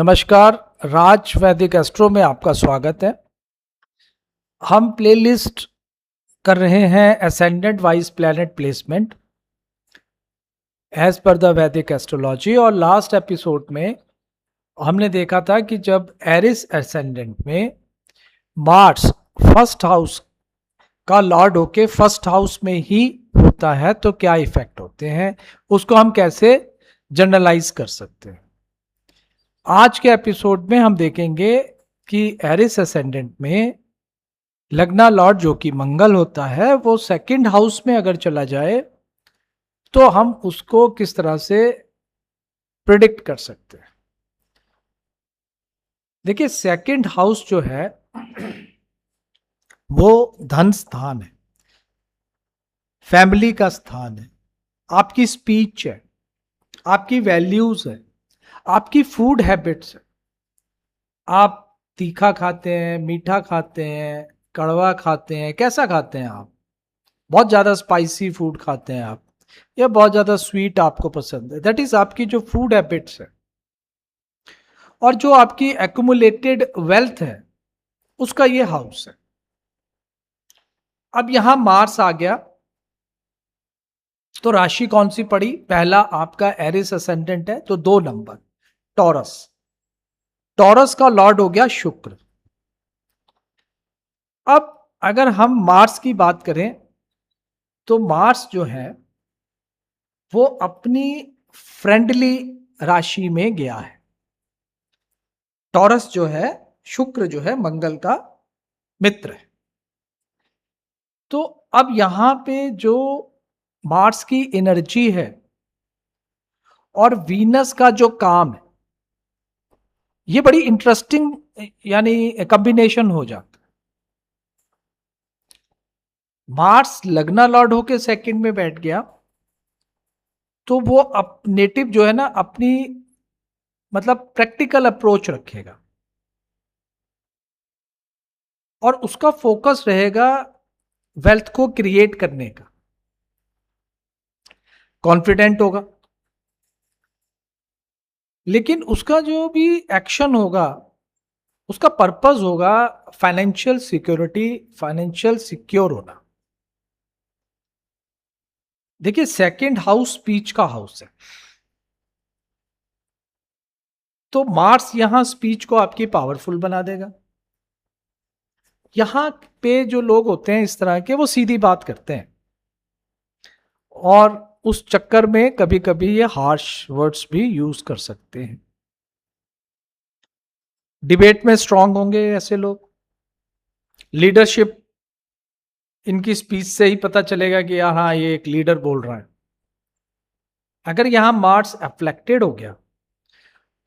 नमस्कार। राज वैदिक एस्ट्रो में आपका स्वागत है। हम प्लेलिस्ट कर रहे हैं ascendant wise planet placement as per the Vedic astrology. और लास्ट एपिसोड में हमने देखा था कि जब एरिस असेंडेंट में मार्स फर्स्ट हाउस का लॉर्ड होके फर्स्ट हाउस में ही होता है तो क्या इफेक्ट होते हैं, उसको हम कैसे जनरलाइज कर सकते हैं। आज के एपिसोड में हम देखेंगे कि एरिस असेंडेंट में लग्ना लॉर्ड जो कि मंगल होता है वो सेकंड हाउस में अगर चला जाए तो हम उसको किस तरह से प्रिडिक्ट कर सकते हैं। देखिए, सेकंड हाउस जो है वो धन स्थान है, फैमिली का स्थान है, आपकी स्पीच है, आपकी वैल्यूज है, आपकी फूड हैबिट्स है। आप तीखा खाते हैं, मीठा खाते हैं, कड़वा खाते हैं, कैसा खाते हैं आप? बहुत ज़्यादा स्पाइसी फूड खाते हैं आप, या बहुत ज़्यादा स्वीट आपको पसंद है? दैट इज आपकी जो फूड हैबिट्स है। और जो आपकी एक्यूमुलेटेड वेल्थ है उसका ये हाउस है। अब यहां मार्स आ गया तो राशि कौन सी पड़ी? पहला आपका एरिस असेंडेंट है तो 2 नंबर टॉरस। टॉरस का लॉर्ड हो गया शुक्र। अब अगर हम मार्स की बात करें तो मार्स जो है वो अपनी फ्रेंडली राशि में गया है। टॉरस जो है, शुक्र जो है मंगल का मित्र है। तो अब यहां पे जो मार्स की एनर्जी है और वीनस का जो काम है, ये बड़ी इंटरेस्टिंग यानी कॉम्बिनेशन हो जाता है। मार्स लग्ना लॉर्ड होके सेकंड में बैठ गया तो वो नेटिव जो है ना अपनी मतलब प्रैक्टिकल अप्रोच रखेगा और उसका फोकस रहेगा वेल्थ को क्रिएट करने का। कॉन्फिडेंट होगा, लेकिन उसका जो भी एक्शन होगा उसका पर्पस होगा फाइनेंशियल सिक्योरिटी, फाइनेंशियल सिक्योर होना। देखिए, सेकंड हाउस स्पीच का हाउस है तो मार्स यहां स्पीच को आपकी पावरफुल बना देगा। यहां पे जो लोग होते हैं इस तरह के, वो सीधी बात करते हैं और उस चक्कर में कभी कभी ये हार्श वर्ड्स भी यूज कर सकते हैं। डिबेट में स्ट्रांग होंगे ऐसे लोग। लीडरशिप, इनकी स्पीच से ही पता चलेगा कि यार हाँ ये एक लीडर बोल रहा है। अगर यहां मार्स अफ्लेक्टेड हो गया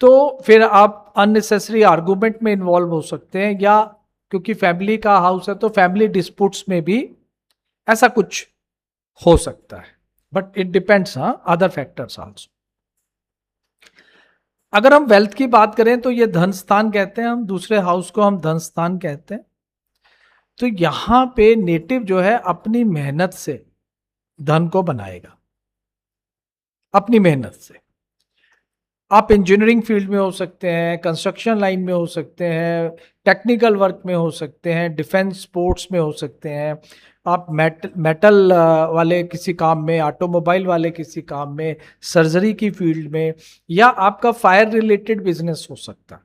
तो फिर आप अननेसेसरी आर्गुमेंट में इन्वॉल्व हो सकते हैं, या क्योंकि फैमिली का हाउस है तो फैमिली डिस्प्यूट्स में भी ऐसा कुछ हो सकता है। But it depends other factors also. अगर हम वेल्थ की बात करें तो ये धन स्थान कहते हैं, हम दूसरे हाउस को हम धन स्थान कहते हैं। तो यहां पे नेटिव जो है अपनी मेहनत से धन को बनाएगा, अपनी मेहनत से। आप इंजीनियरिंग फील्ड में हो सकते हैं, कंस्ट्रक्शन लाइन में हो सकते हैं, टेक्निकल वर्क में हो सकते हैं, डिफेंस स्पोर्ट्स में हो सकते हैं, आप मेटल वाले किसी काम में, ऑटोमोबाइल वाले किसी काम में, सर्जरी की फील्ड में, या आपका फायर रिलेटेड बिजनेस हो सकता है।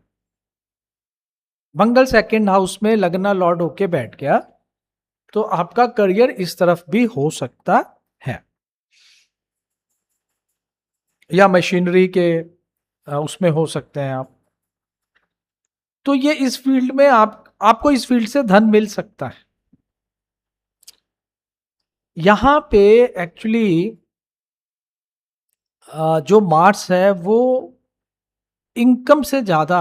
मंगल सेकंड हाउस में लगना लॉर्ड होके बैठ गया तो आपका करियर इस तरफ भी हो सकता है, या मशीनरी के उसमें हो सकते हैं आप। तो ये इस फील्ड में आपको इस फील्ड से धन मिल सकता है। यहां पे एक्चुअली जो मार्स है वो इनकम से ज्यादा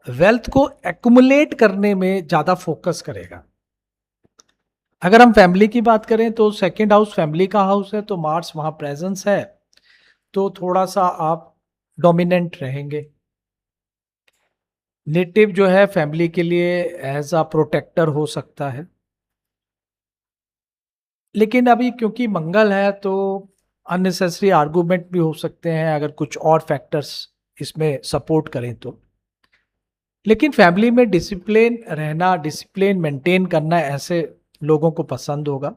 वेल्थ को एक्युमुलेट करने में ज्यादा फोकस करेगा। अगर हम फैमिली की बात करें तो सेकंड हाउस फैमिली का हाउस है तो मार्स वहां प्रेजेंस है तो थोड़ा सा आप डोमिनेंट रहेंगे। नेटिव जो है फैमिली के लिए एज अ प्रोटेक्टर हो सकता है, लेकिन अभी क्योंकि मंगल है तो अननेसेसरी आर्गुमेंट भी हो सकते हैं अगर कुछ और फैक्टर्स इसमें सपोर्ट करें तो। लेकिन फैमिली में डिसिप्लिन रहना, डिसिप्लिन मेंटेन करना ऐसे लोगों को पसंद होगा।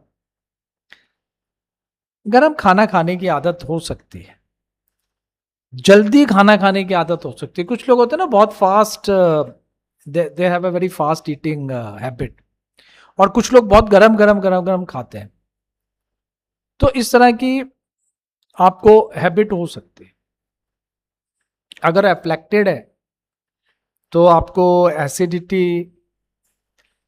गरम खाना खाने की आदत हो सकती है, जल्दी खाना खाने की आदत हो सकती है। कुछ लोग होते हैं ना बहुत fast, they have a very fast eating habit, और कुछ लोग बहुत गरम गरम गरम गरम खाते हैं। तो इस तरह की आपको हैबिट हो सकती है। अगर एफ्लेक्टेड है तो आपको एसिडिटी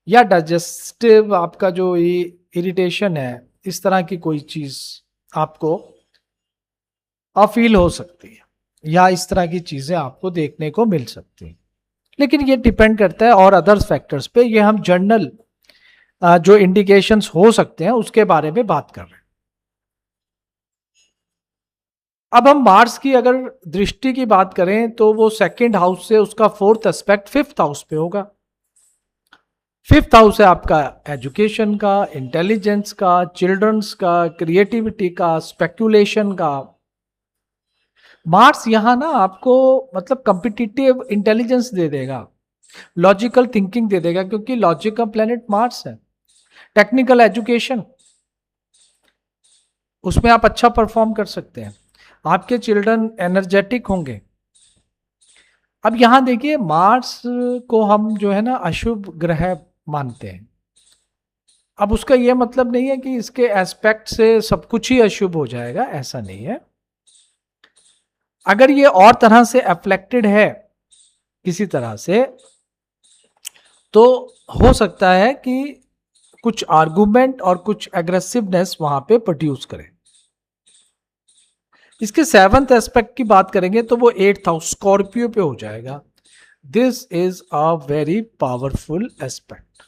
या डाइजेस्टिव आपका जो ये इरिटेशन है, इस तरह की कोई चीज आपको फील हो सकती है, या इस तरह की चीजें आपको देखने को मिल सकती हैं। लेकिन ये डिपेंड करता है और अदर्स फैक्टर्स पे। ये हम जनरल जो इंडिकेशंस हो सकते हैं उसके बारे में बात कर रहे हैं। अब हम मार्स की अगर दृष्टि की बात करें तो वो सेकंड हाउस से उसका फोर्थ एस्पेक्ट फिफ्थ हाउस पे होगा। फिफ्थ हाउस है आपका एजुकेशन का, इंटेलिजेंस का, चिल्ड्रंस का, क्रिएटिविटी का, स्पेक्युलेशन का। मार्स यहां ना आपको मतलब कॉम्पिटिटिव इंटेलिजेंस दे देगा, लॉजिकल थिंकिंग दे देगा, क्योंकि लॉजिक का प्लेनेट मार्स है। टेक्निकल एजुकेशन, उसमें आप अच्छा परफॉर्म कर सकते हैं, आपके चिल्ड्रन एनर्जेटिक होंगे। अब यहां देखिए, मार्स को हम जो है ना अशुभ ग्रह मानते हैं। अब उसका यह मतलब नहीं है कि इसके एस्पेक्ट से सब कुछ ही अशुभ हो जाएगा, ऐसा नहीं है। अगर ये और तरह से अफ्लेक्टेड है किसी तरह से, तो हो सकता है कि कुछ आर्गुमेंट और कुछ एग्रेसिवनेस वहां पे प्रोड्यूस करे। इसके सेवंथ एस्पेक्ट की बात करेंगे तो वो एट्थ हाउस स्कॉर्पियो पे हो जाएगा। This is a very powerful aspect.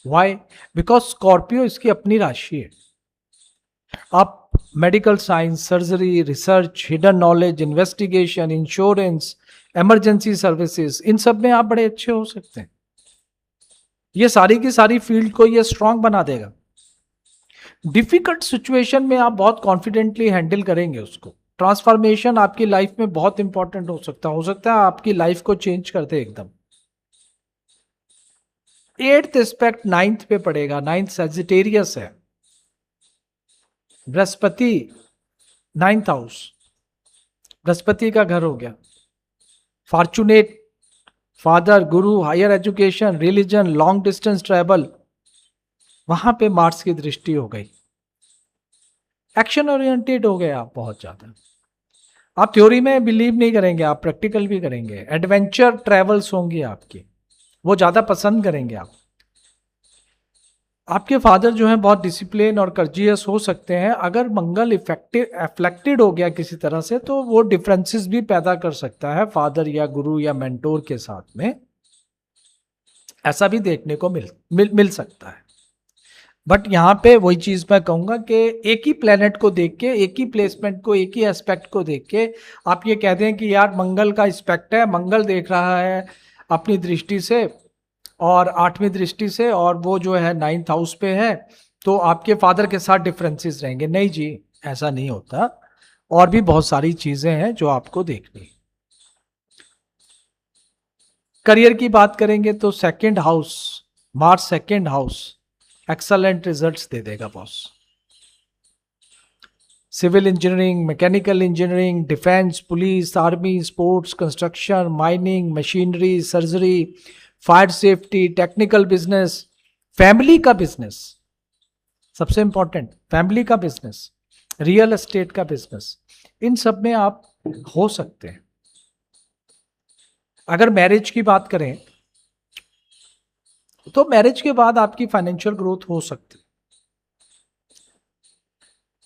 Why? Because Scorpio इसकी अपनी राशि है। आप medical science, surgery, research, hidden knowledge, investigation, insurance, emergency services, इन सब में आप बड़े अच्छे हो सकते हैं। ये सारी की सारी फील्ड को ये स्ट्रांग बना देगा। डिफिकल्ट सिचुएशन में आप बहुत कॉन्फिडेंटली हैंडल करेंगे उसको। ट्रांसफॉर्मेशन आपकी लाइफ में बहुत इंपॉर्टेंट हो सकता है आपकी लाइफ को चेंज कर दे एकदम। एट्थ एस्पेक्ट नाइन्थ पे पड़ेगा। नाइन्थ सेजिटेरियस है, बृहस्पति, नाइन्थ हाउस बृहस्पति का घर हो गया। Fortunate, father, guru, higher education, religion, long distance travel, वहां पे मार्स की दृष्टि हो गई। एक्शन ओरिएंटेड हो गए आप बहुत ज्यादा। आप थ्योरी में बिलीव नहीं करेंगे, आप प्रैक्टिकल भी करेंगे। एडवेंचर ट्रेवल्स होंगी आपकी, वो ज्यादा पसंद करेंगे आप। आपके फादर जो है बहुत डिसिप्लिन और कर्जियस हो सकते हैं। अगर मंगल इफेक्टिव एफ्लेक्टेड हो गया किसी तरह से, तो वो डिफरेंसेस भी पैदा कर सकता है फादर या गुरु या मेंटोर के साथ में। ऐसा भी देखने को मिल सकता है। बट यहाँ पे वही चीज मैं कहूंगा कि एक ही प्लेनेट को देख के, एक ही प्लेसमेंट को, एक ही एस्पेक्ट को देख के आप ये कहते हैं कि यार मंगल का एस्पेक्ट है, मंगल देख रहा है अपनी दृष्टि से और आठवीं दृष्टि से, और वो जो है नाइन्थ हाउस पे है, तो आपके फादर के साथ डिफरेंसेस रहेंगे। नहीं जी, ऐसा नहीं होता। और भी बहुत सारी चीजें हैं जो आपको देखनी। करियर की बात करेंगे तो second house, Mars second house excellent results दे देगा boss. Civil engineering, mechanical engineering, defence, police, army, sports, construction, mining, machinery, surgery, fire safety, technical business, family का बिजनेस, सबसे इंपॉर्टेंट फैमिली का बिजनेस, रियल एस्टेट का business, इन सब में आप हो सकते हैं। अगर मैरिज की बात करें तो मैरिज के बाद आपकी फाइनेंशियल ग्रोथ हो सकती है।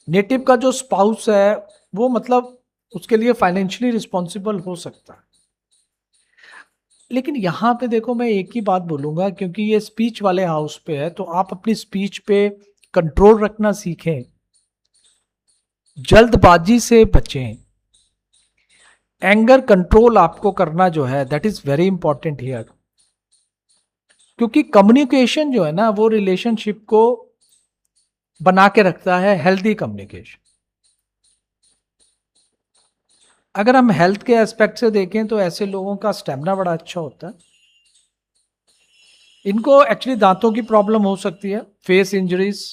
नेटिव का जो स्पाउस है वो मतलब उसके लिए फाइनेंशियली रिस्पॉन्सिबल हो सकता है। लेकिन यहां पे देखो, मैं एक ही बात बोलूंगा, क्योंकि ये स्पीच वाले हाउस पे है, तो आप अपनी स्पीच पे कंट्रोल रखना सीखें, जल्दबाजी से बचें। एंगर कंट्रोल आपको करना जो है, that is very important here. क्योंकि कम्युनिकेशन जो है ना, वो रिलेशनशिप को बना के रखता है, हेल्दी कम्युनिकेशन। अगर हम हेल्थ के एस्पेक्ट से देखें तो ऐसे लोगों का स्टेमिना बड़ा अच्छा होता है। इनको एक्चुअली दांतों की प्रॉब्लम हो सकती है, face injuries,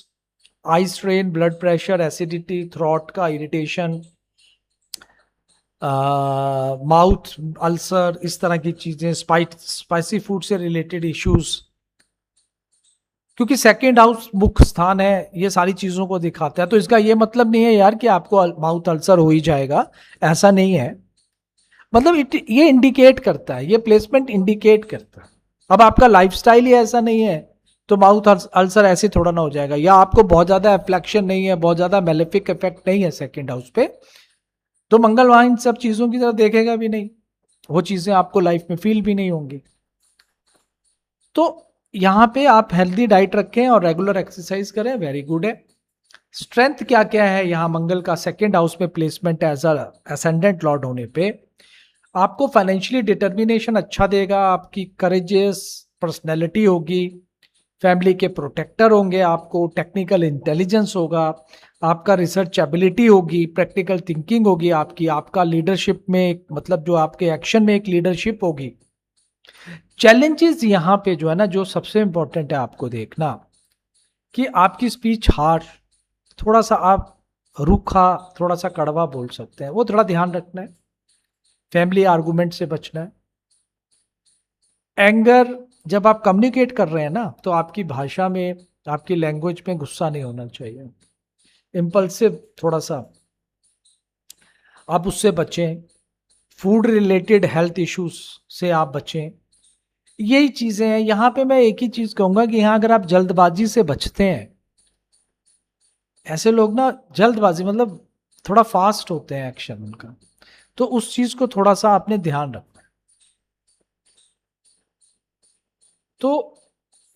eye strain, blood pressure, acidity, throat का इरिटेशन, माउथ अल्सर, इस तरह की चीजें, स्पाइसी फूड से रिलेटेड इश्यूज। क्योंकि सेकेंड हाउस मुख्य स्थान है, ये सारी चीजों को दिखाता है। तो इसका ये मतलब नहीं है यार कि आपको माउथ अल्सर हो ही जाएगा, ऐसा नहीं है। मतलब ये इंडिकेट करता है, ये प्लेसमेंट इंडिकेट करता है। अब आपका लाइफस्टाइल ही ऐसा नहीं है तो माउथ अल्सर ऐसे थोड़ा ना हो जाएगा, या आपको बहुत ज्यादा एफ्लेक्शन नहीं है, बहुत ज्यादा मेलेफिक इफेक्ट नहीं है सेकेंड हाउस पे, तो मंगल वहां इन सब चीजों की तरफ देखेगा भी नहीं, वो चीजें आपको लाइफ में फील भी नहीं होंगी। तो यहां पे आप हेल्दी डाइट रखें और रेगुलर एक्सरसाइज करें, वेरी गुड है। स्ट्रेंथ क्या क्या है यहाँ मंगल का सेकेंड हाउस में प्लेसमेंट एज असेंडेंट लॉर्ड होने पे, आपको फाइनेंशियली डिटर्मिनेशन अच्छा देगा, आपकी करेजियस पर्सनैलिटी होगी, फैमिली के प्रोटेक्टर होंगे, आपको टेक्निकल इंटेलिजेंस होगा, आपका रिसर्च एबिलिटी होगी, प्रैक्टिकल थिंकिंग होगी आपकी, आपका लीडरशिप में मतलब जो आपके एक्शन में एक लीडरशिप होगी। चैलेंजेस यहाँ पे जो है ना, जो सबसे इंपॉर्टेंट है आपको देखना कि आपकी स्पीच हार्श, थोड़ा सा आप रूखा, थोड़ा सा कड़वा बोल सकते हैं, वो थोड़ा ध्यान रखना है। फैमिली आर्गुमेंट से बचना है। एंगर, जब आप कम्युनिकेट कर रहे हैं ना, तो आपकी भाषा में, आपकी लैंग्वेज में गुस्सा नहीं होना चाहिए। इम्पल्सिव थोड़ा सा आप उससे बचें। फूड रिलेटेड हेल्थ इश्यूज से आप बचें। यही चीजें हैं। यहां पे मैं एक ही चीज कहूंगा कि यहां अगर आप जल्दबाजी से बचते हैं, ऐसे लोग ना जल्दबाजी मतलब थोड़ा फास्ट होते हैं एक्शन उनका, तो उस चीज को थोड़ा सा आपने ध्यान रखना है। तो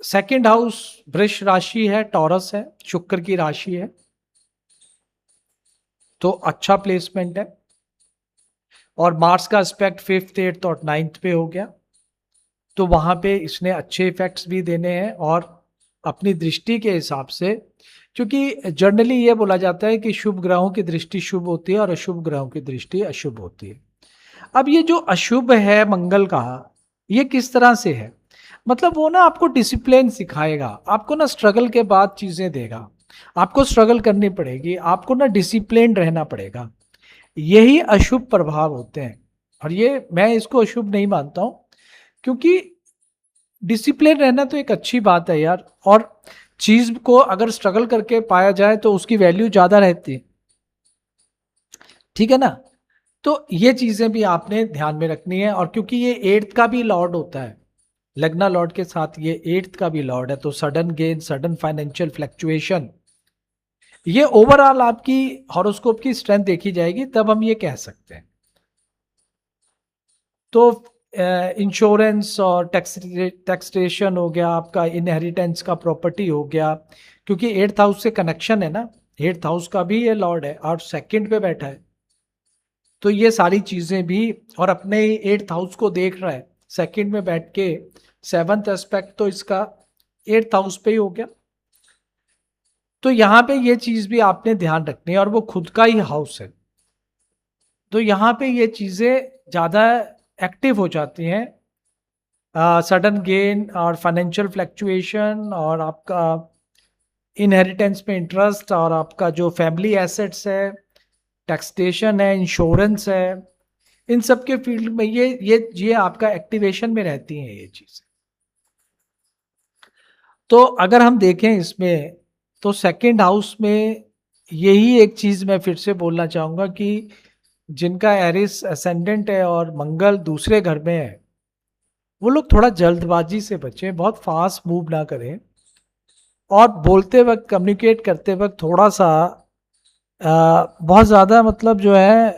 सेकंड हाउस वृष राशि है, टॉरस है, शुक्र की राशि है, तो अच्छा प्लेसमेंट है। और मार्स का एस्पेक्ट 5th 8th और 9th पे हो गया, तो वहां पे इसने अच्छे इफेक्ट्स भी देने हैं। और अपनी दृष्टि के हिसाब से, क्योंकि जनरली ये बोला जाता है कि शुभ ग्रहों की दृष्टि शुभ होती है और अशुभ ग्रहों की दृष्टि अशुभ होती है। अब ये जो अशुभ है मंगल का, ये किस तरह से है, मतलब वो ना आपको डिसिप्लिन सिखाएगा, आपको ना स्ट्रगल के बाद चीजें देगा, आपको स्ट्रगल करनी पड़ेगी, आपको ना डिसिप्लिन रहना पड़ेगा। यही अशुभ प्रभाव होते हैं। और ये मैं इसको अशुभ नहीं मानता हूं, क्योंकि डिसिप्लिन रहना तो एक अच्छी बात है यार। और चीज को अगर स्ट्रगल करके पाया जाए तो उसकी वैल्यू ज्यादा रहती है, ठीक है ना। तो ये चीजें भी आपने ध्यान में रखनी है। और क्योंकि ये 8th का भी लॉर्ड होता है, लग्ना लॉर्ड के साथ ये 8th का भी लॉर्ड है, तो sudden gain, sudden financial fluctuation, ये ओवरऑल आपकी हॉरोस्कोप की स्ट्रेंथ देखी जाएगी, तब हम ये कह सकते हैं। तो इंश्योरेंस और टैक्सेशन हो गया, आपका इनहेरिटेंस का प्रॉपर्टी हो गया, क्योंकि 8th हाउस से कनेक्शन है ना, 8th हाउस का भी ये लॉर्ड है और सेकंड पे बैठा है, तो ये सारी चीजें भी, और अपने 8th हाउस को देख रहा है सेकंड में बैठ के, 7th एस्पेक्ट तो इसका 8th हाउस पे ही हो गया। तो यहां पे ये चीज भी आपने ध्यान रखनी है, और वो खुद का ही हाउस है, तो यहां पे ये चीजें ज्यादा एक्टिव हो जाती हैं। सडन गेन और फाइनेंशियल फ्लक्चुएशन, और आपका इनहेरिटेंस में इंटरेस्ट, और आपका जो फैमिली एसेट्स है, टैक्सेशन है, इंश्योरेंस है, इन सब के फील्ड में ये आपका एक्टिवेशन में रहती हैं ये चीजें। तो अगर हम देखें इसमें, तो सेकंड हाउस में यही एक चीज मैं फिर से बोलना चाहूंगा कि जिनका एरिस असेंडेंट है और मंगल दूसरे घर में है, वो लोग थोड़ा जल्दबाजी से बचें, बहुत फास्ट मूव ना करें, और बोलते वक्त, कम्युनिकेट करते वक्त थोड़ा सा बहुत ज़्यादा मतलब जो है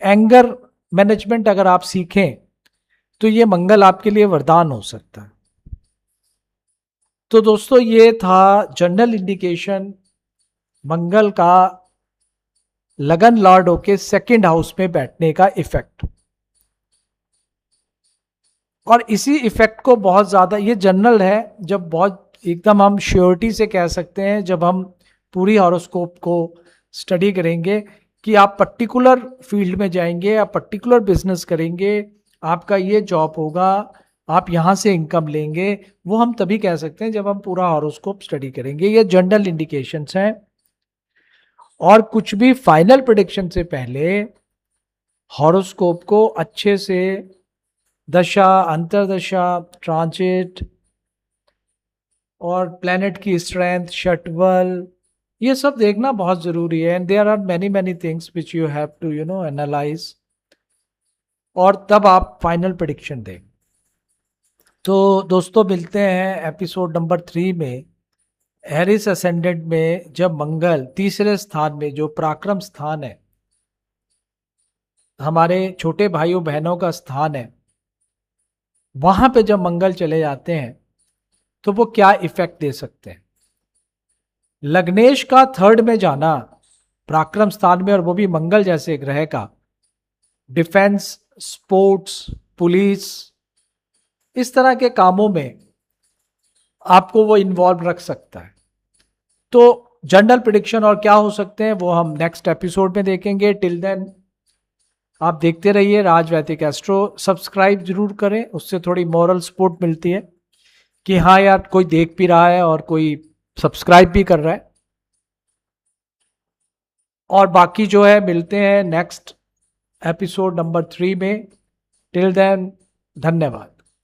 एंगर मैनेजमेंट अगर आप सीखें, तो ये मंगल आपके लिए वरदान हो सकता है। तो दोस्तों ये था जनरल इंडिकेशन मंगल का लगन लॉर्ड होके सेकंड हाउस में बैठने का इफेक्ट। और इसी इफेक्ट को बहुत ज्यादा, ये जनरल है, जब बहुत एकदम हम श्योरिटी से कह सकते हैं जब हम पूरी हॉरोस्कोप को स्टडी करेंगे कि आप पर्टिकुलर फील्ड में जाएंगे, आप पर्टिकुलर बिजनेस करेंगे, आपका ये जॉब होगा, आप यहां से इनकम लेंगे, वो हम तभी कह सकते हैं जब हम पूरा हॉरोस्कोप स्टडी करेंगे। ये जनरल इंडिकेशंस हैं, और कुछ भी फाइनल प्रेडिक्शन से पहले हॉरोस्कोप को अच्छे से दशा, अंतरदशा, ट्रांजिट और प्लेनेट की स्ट्रेंथ, शटबल, ये सब देखना बहुत जरूरी है। And there are many many things which you have to analyse, और तब आप फाइनल प्रेडिक्शन दें। तो दोस्तों, मिलते हैं एपिसोड नंबर 3 में। एरिस असेंडेंट में जब मंगल तीसरे स्थान में, जो पराक्रम स्थान है, हमारे छोटे भाइयों बहनों का स्थान है, वहां पे जब मंगल चले जाते हैं तो वो क्या इफेक्ट दे सकते हैं। लग्नेश का थर्ड में जाना पराक्रम स्थान में, और वो भी मंगल जैसे ग्रह का, डिफेंस, स्पोर्ट्स, पुलिस, इस तरह के कामों में आपको वो इन्वॉल्व रख सकता है। तो जनरल प्रिडिक्शन और क्या हो सकते हैं वो हम नेक्स्ट एपिसोड में देखेंगे। टिल देन आप देखते रहिए राज वैदिक एस्ट्रो। सब्सक्राइब जरूर करें, उससे थोड़ी मॉरल सपोर्ट मिलती है कि हाँ यार, कोई देख भी रहा है और कोई सब्सक्राइब भी कर रहा है। और बाकी जो है, मिलते हैं नेक्स्ट एपिसोड नंबर 3 में। टिल देन, धन्यवाद।